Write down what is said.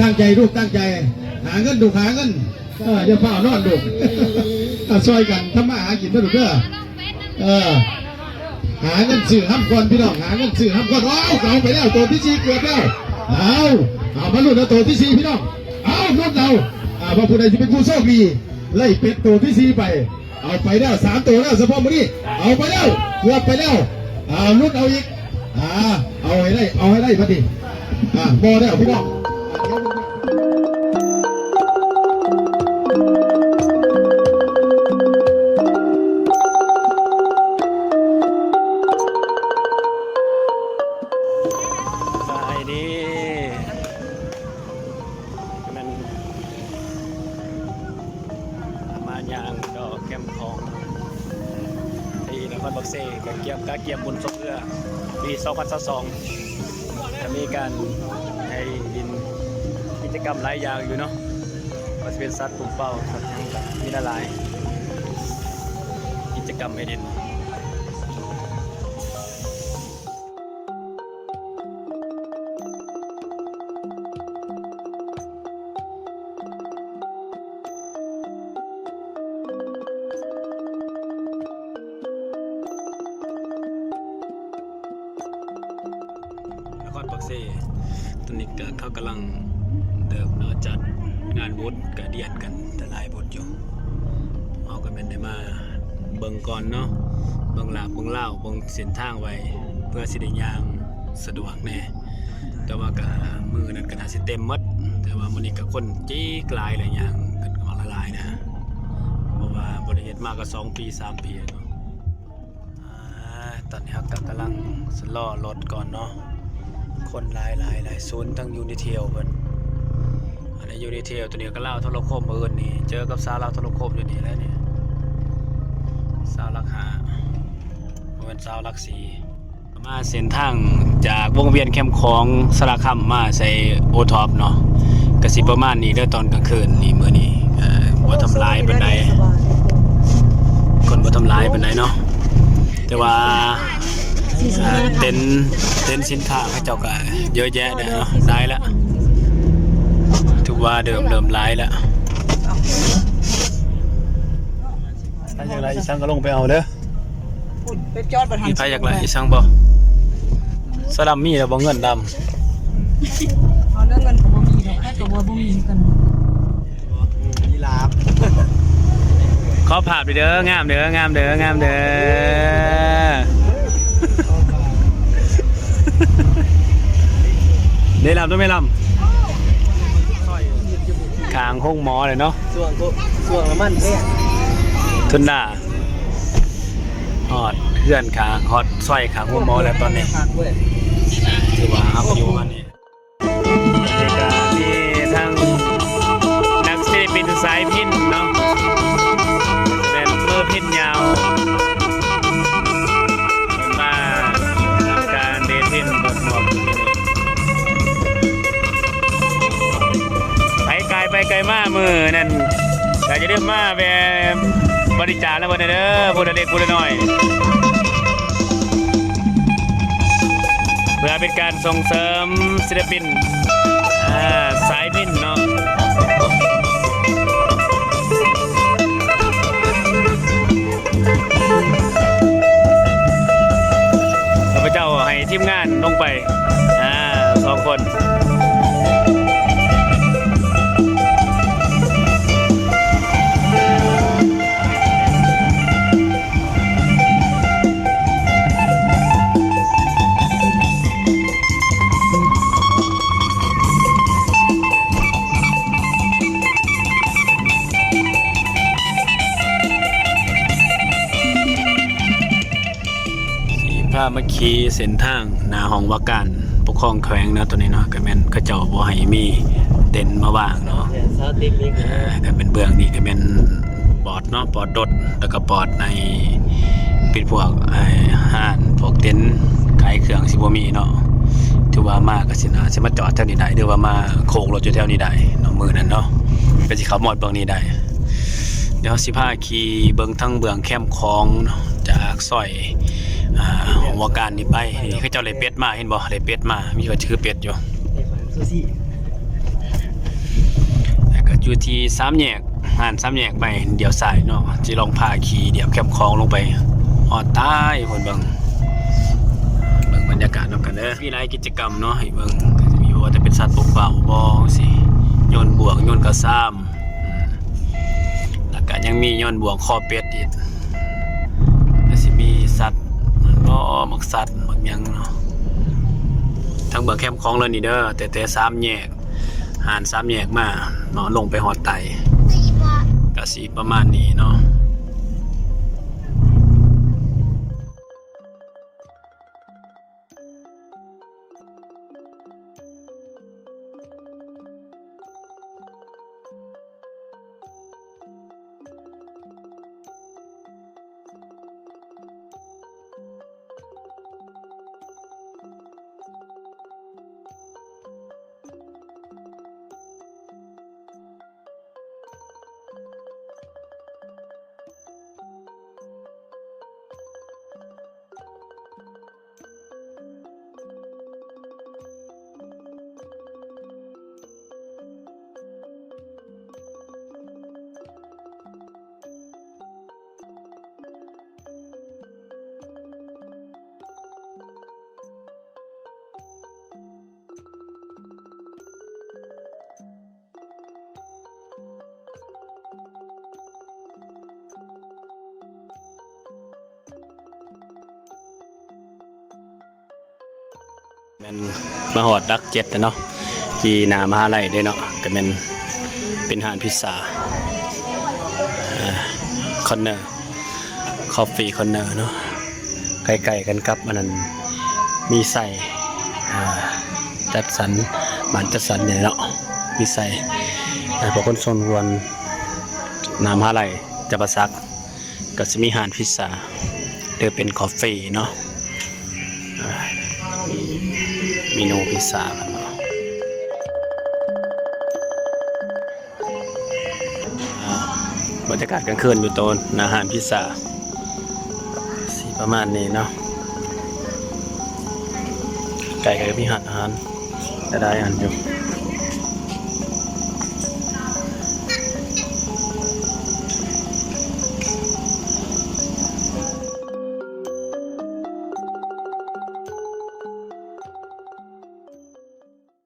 ตั้งใจลูกตั้งใจหาเงินดูหาเงินอย่าเฝ้านอนดูช่วยกันทำมาหากินด้วยดูเด้อหาเงินซื้อห้ำก่อนพี่น้องหาเงินซื้อห้ำก่อนเอาไปแล้วตัวที่4เกือบแล้วเอามาลุ้นเอาตัวที่4พี่น้องลุ้นเราพระผู้ใดจะเป็นผู้โชคดีไล่เป็ดตัวที่4ไปเอาไปแล้ว3ตัวแล้วเฉพาะมื้อนี้เอาไปแล้วเกือบไปแล้วลุ้นเอาอีกเอาให้ได้พอดีบอได้พี่น้องบักเซ่กับเกียบบุญสมเรือปี2022จะมีการให้ดินกิจกรรมหลายอย่างอยู่เนาะก็จะเป็นสัตว์ปุ่มเป้าสัตว์ต่างๆมีหลายกิจกรรมให้ดินปักเซ่ตอนนี้เขากำลังเดิมเนาะจัดงานวุฒิกระเดียนกันแต่หลายบทอยู่เอากันเป็นได้มาเบิ่งก่อนเนาะเบิ่งหลาบเบิ่งเล่าเบิ่งเส้นทางไว้เพื่อสิได้ย่างสะดวกแน่แต่ว่ากับมือนั้นก็น่าสิเต็มหมดแต่ว่ามื้อนี้ก็คนจี้กลายหลายอย่างกันกำลังละลายนะเพราะว่าบ่ได้เฮ็ดมาก็2 ปี3 ปีเนาะตอนนี้เรากำลังสล้อรถก่อนเนาะคนหลายศูนย์ทั้งยูนิเทลเพิ่นอันนี้ยูนิเทลตัวนี้ก็เล่าโทรคมเอิ้นนี่เจอกับสาวเล่าโทรคมอยู่นี่แล้วนี่สาวลัก5เป็นสาวลัก4มาเส้นทางจากวงเวียนแคมป์ของสระคำมาใส่โอท็อปเนาะก็สิประมาณนี้เด้อตอนกลางคืนนี่มื้อนี้บ่ทำลายปานใดคนบ่ทำลายปานใดเนาะแต่ว่าเต็นสินค้าเขาเจ้าก็เยอะแยะเนาะได้แล้วถือว่าเดิมร้ายแล้วถ้าอย่างไรอีช่างก็ลงไปเอาเด้อไปจอดบนทางมีใครอยากไรอีช่างบ่สลัมมีแล้วบ่เงินดำเอาเรื่องเงินของบ่มีดอกถ้าตัวบ่มีกันยีราฟขอภาพเด้องามเด้องามเด้องามเด้อได้ลำต้องไม่ลำขางห้องหมอเลยเนาะส่วงน้ำมันเนี่ยทุนหน้าฮอดเพื่อนขางฮอดสร้อยขางห้องหมอแล้วตอนนี้ถือว่าอัพอยู่วันนี้ที่ทางนักศิลปินสายพิณเนาะเป็นมือพิณยาวมาทำการเดทินบนหมวกไปไกลมากมือนั่นอยากจะเรียกมาแบบบริจาคแล้ววันนี้เด้อพูดเด็กพูดน้อยเพื่อเป็นการส่งเสริมศิลปินสายพิณเนาะข้าพเจ้าให้ทีมงานลงไป2 คนพามาขี่เส้นทางหน้าห้องว่าการปกครองแขวงนะตัวนี้เนาะก็แม่นเขาเจ้าบ่ให้มีเต็นท์มาวางเนาะก็เป็นเบื้องนี่ก็เป็นปอดเนาะปอดรถแล้วก็ปอดในเป็นพวกห้านพวกเต็นท์ขายเครื่องสิบ่มีเนาะถือว่ามาก็สิน่าสิมาจอดแถวนี้ได้หรือว่ามาโคกรถอยู่แถวนี้ได้เนาะมื้อนั้นเนาะก็สิเข้าหมดเบื้องนี้ได้เดี๋ยวสิพาขี่เบิ่งทั้งเบื้องแคมป์ของจากซอยหัวการนี่ไปนี่เขาเจ้าเลยเป็ดมาเห็นบ่เลยเป็ดมามีก็ชื่อเป็ดอยู่ อยู่ที่3แยกห่าน3แยกไปเดี๋ยวซ้ายเนาะสิลองพาขี่เดี๋ยวแคมป์คลองลงไปฮอดใต้เพิ่นเบิ่งบรรยากาศนำกันเด้อมีหลายกิจกรรมเนาะให้เบิ่งก็จะมีว่าจะเป็นสัตว์ปกเป่าบ่สิโยนบวกโยนกระซ้ำแล้วก็ยังมีโยนบวกคอเป็ดอีกแล้วสิมีสัตว์บ่มักสัตว์มักหยังเนาะทั้งเบิ่งแคมป์คลองเลยนี่เด้อแต่3แยกห่าน3แยกมาเนาะลงไปฮอดไตก็สิประมาณนี้เนาะแม่นมาฮอดดัก7แล้วเนาะที่หน้ามหาลัยเด้เนาะก็แม่นเป็นร้านพิซซ่าคอนเนอร์คอฟฟี่คอนเนอร์เนาะใกล้ๆกันกับอันนั้นมีใส่จัดสรรบ้านจัดสรรเนี่ยเนาะมีใส่พวกคนชนวนหน้ามหาลัยจะประซักก็จะมีร้านพิซซ่าหรือเป็นคอฟฟี่เนาะเมนูพิซซ่ากันเนาะบรรยากาศกลางคืนอยู่โตนอาหารพิซซ่าสีประมาณนี้เนาะไก่กับมีอาหารแต่ได้อันอยู่